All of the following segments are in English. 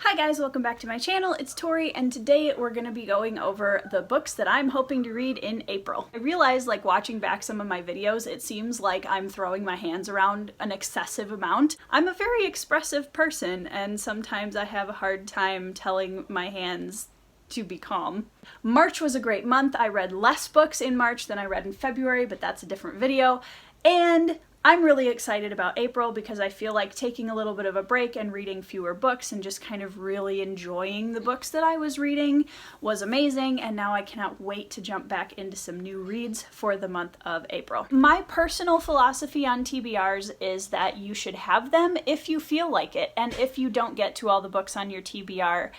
Hi guys, welcome back to my channel. It's Tori, and today we're going to be going over the books that I'm hoping to read in April. I realize, like, watching back some of my videos, it seems like I'm throwing my hands around an excessive amount. I'm a very expressive person, and sometimes I have a hard time telling my hands to be calm. March was a great month. I read less books in March than I read in February, but that's a different video. And I'm really excited about April because I feel like taking a little bit of a break and reading fewer books and just kind of really enjoying the books that I was reading was amazing, and now I cannot wait to jump back into some new reads for the month of April. My personal philosophy on TBRs is that you should have them if you feel like it, and if you don't get to all the books on your TBR,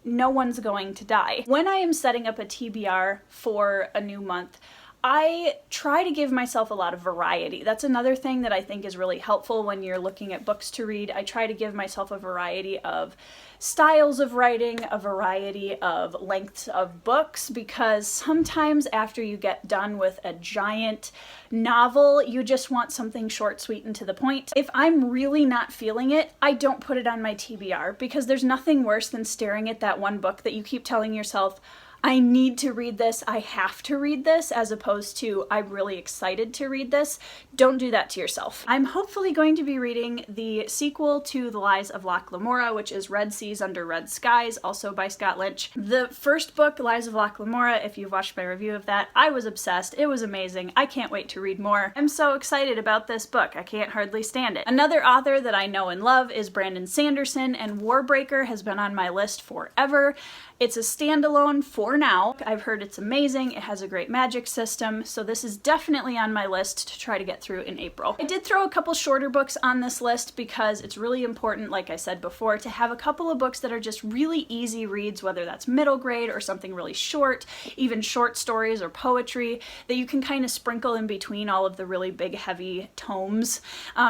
no one's going to die. When I am setting up a TBR for a new month, I try to give myself a lot of variety. That's another thing that I think is really helpful when you're looking at books to read. I try to give myself a variety of styles of writing, a variety of lengths of books, because sometimes after you get done with a giant novel, you just want something short, sweet, and to the point. If I'm really not feeling it, I don't put it on my TBR, because there's nothing worse than staring at that one book that you keep telling yourself, I need to read this, I have to read this, as opposed to I'm really excited to read this. Don't do that to yourself. I'm hopefully going to be reading the sequel to The Lies of Locke Lamora, which is Red Seas Under Red Skies, also by Scott Lynch. The first book, Lies of Locke Lamora, if you've watched my review of that, I was obsessed. It was amazing. I can't wait to read more. I'm so excited about this book. I can't hardly stand it. Another author that I know and love is Brandon Sanderson, and Warbreaker has been on my list forever. It's a standalone for now. I've heard it's amazing. It has a great magic system, so this is definitely on my list to try to get through in April. I did throw a couple shorter books on this list because it's really important, like I said before, to have a couple of books that are just really easy reads, whether that's middle grade or something really short, even short stories or poetry, that you can kind of sprinkle in between all of the really big, heavy tomes,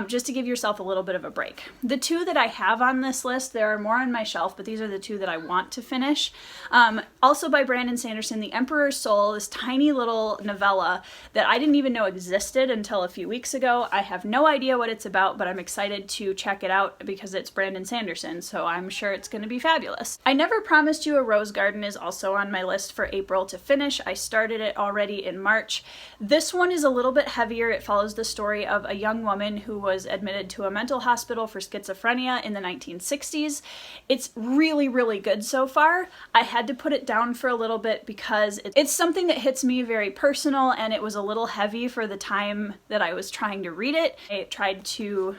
just to give yourself a little bit of a break. The two that I have on this list, there are more on my shelf, but these are the two that I want to finish. Also by Brandon Sanderson, The Emperor's Soul, this tiny little novella that I didn't even know existed until a few weeks ago. I have no idea what it's about, but I'm excited to check it out because it's Brandon Sanderson, so I'm sure it's going to be fabulous. I Never Promised You a Rose Garden is also on my list for April to finish. I started it already in March. This one is a little bit heavier. It follows the story of a young woman who was admitted to a mental hospital for schizophrenia in the 1960s. It's really, really good so far. I had to put it down for a little bit because it's something that hits me very personal, and it was a little heavy for the time that I was trying to read it. I tried to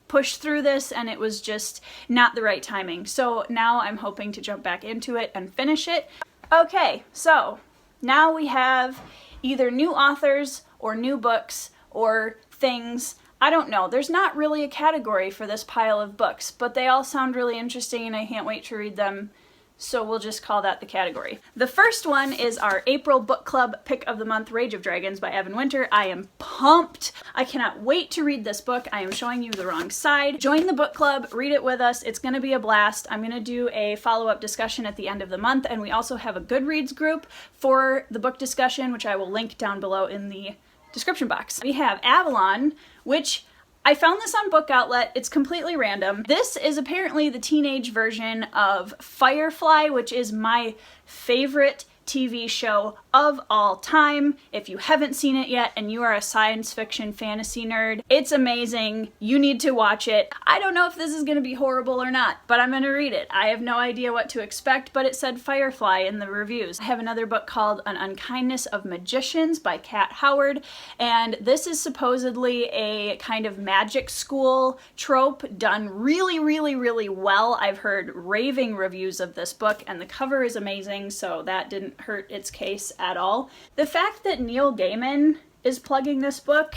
push through this and it was just not the right timing. So now I'm hoping to jump back into it and finish it. Okay, so now we have either new authors or new books or things. I don't know. There's not really a category for this pile of books, but they all sound really interesting and I can't wait to read them. So we'll just call that the category. The first one is our April book club pick of the month, Rage of Dragons by Evan Winter. I am pumped. I cannot wait to read this book. I am showing you the wrong side. Join the book club, read it with us. It's going to be a blast. I'm going to do a follow-up discussion at the end of the month, and we also have a Goodreads group for the book discussion, which I will link down below in the description box. We have Avalon, which I found this on Bookoutlet. It's completely random. This is apparently the teenage version of Firefly, which is my favorite TV show of all time. If you haven't seen it yet and you are a science fiction fantasy nerd, it's amazing. You need to watch it. I don't know if this is going to be horrible or not, but I'm going to read it. I have no idea what to expect, but it said Firefly in the reviews. I have another book called An Unkindness of Magicians by Kat Howard, and this is supposedly a kind of magic school trope done really, really, really well. I've heard raving reviews of this book, and the cover is amazing, so that didn't hurt its case at all. The fact that Neil Gaiman is plugging this book,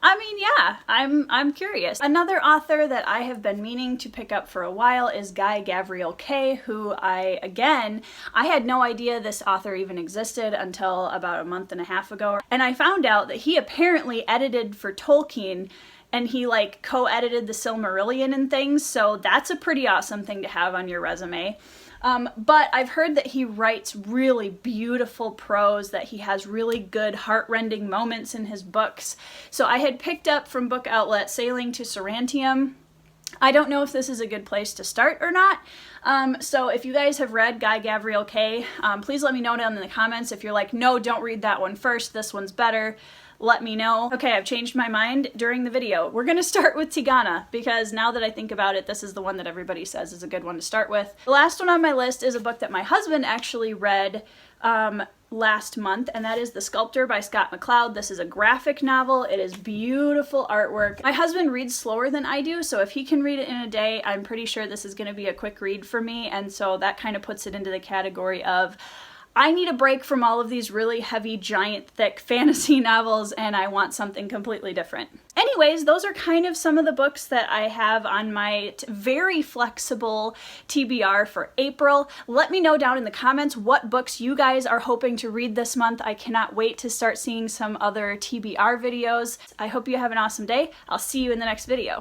I mean, yeah, I'm curious. Another author that I have been meaning to pick up for a while is Guy Gavriel Kay, who I had no idea this author even existed until about a month and a half ago. And I found out that he apparently edited for Tolkien, and he like co-edited the Silmarillion and things, so that's a pretty awesome thing to have on your resume. But I've heard that he writes really beautiful prose, that he has really good heart-rending moments in his books. So I had picked up from Bookoutlet Sailing to Tosarantium. I don't know if this is a good place to start or not. So if you guys have read Guy Gavriel Kay, please let me know down in the comments. If you're like, no, don't read that one first, this one's better, let me know. Okay, I've changed my mind during the video. We're gonna start with Tigana, because now that I think about it, this is the one that everybody says is a good one to start with. The last one on my list is a book that my husband actually read last month, and that is The Sculptor by Scott McCloud. This is a graphic novel. It is beautiful artwork. My husband reads slower than I do, so if he can read it in a day, I'm pretty sure this is gonna be a quick read for me, and so that kind of puts it into the category of I need a break from all of these really heavy, giant, thick fantasy novels, and I want something completely different. Anyways, those are kind of some of the books that I have on my very flexible TBR for April. Let me know down in the comments what books you guys are hoping to read this month. I cannot wait to start seeing some other TBR videos. I hope you have an awesome day. I'll see you in the next video.